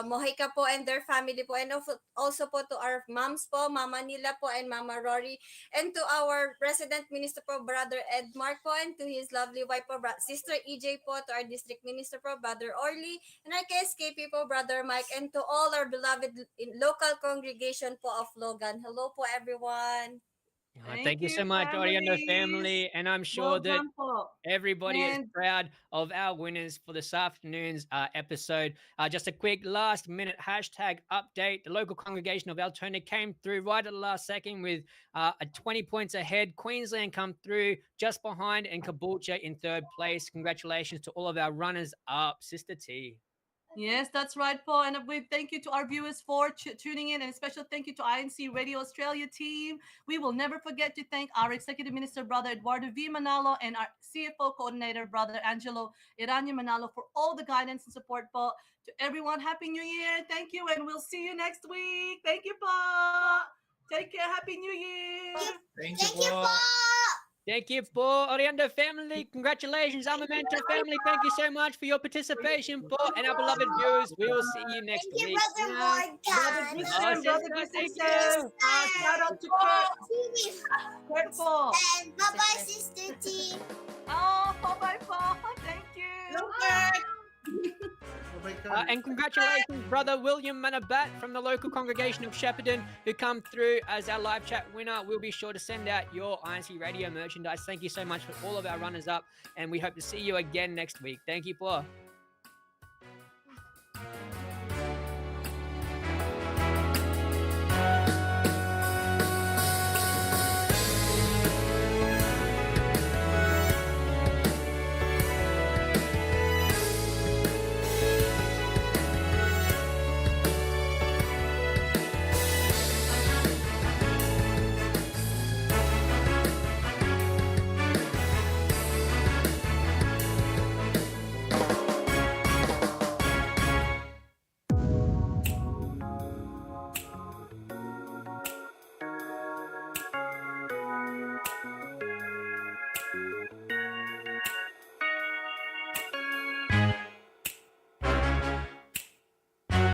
Mojica po and their family po, and also po to our moms po, Mama Nila po and Mama Rory, and to our resident minister po, Brother Ed Mark po, and to his lovely wife po, Sister EJ po, to our district minister po, Brother Orly, and our KSKP po, Brother Mike, and to all our beloved local congregation po of Logan. Hello po everyone. Thank you so much, Orando family. And I'm sure that everybody is proud of our winners for this afternoon's episode. Just a quick last minute hashtag update. The local congregation of Altona came through right at the last second with 20 points ahead. Queensland come through just behind, and Caboolture in 3rd place. Congratulations to all of our runners up, Sister T. Yes, that's right, Paul. And a big thank you to our viewers for tuning in, and a special thank you to INC Radio Australia team. We will never forget to thank our Executive Minister, Brother Eduardo V. Manalo, and our CFO Coordinator, Brother Angelo Irania Manalo, for all the guidance and support, Paul. To everyone, Happy New Year. Thank you, and we'll see you next week. Thank you, Paul. Take care. Happy New Year. Thank you, Paul. Thank you, for Orando family. Congratulations, Armamento family. Thank you so much for your participation, Paul, and our beloved viewers. We will see you next week. Brother Christian, shout out to Kurt Paul. And bye-bye, Sister T. Oh, bye-bye, Paul. Thank you. And congratulations, Brother William Manabat from the local congregation of Shepparton, who come through as our live chat winner. We'll be sure to send out your INC Radio merchandise. Thank you so much for all of our runners-up, and we hope to see you again next week. Thank you, Paul.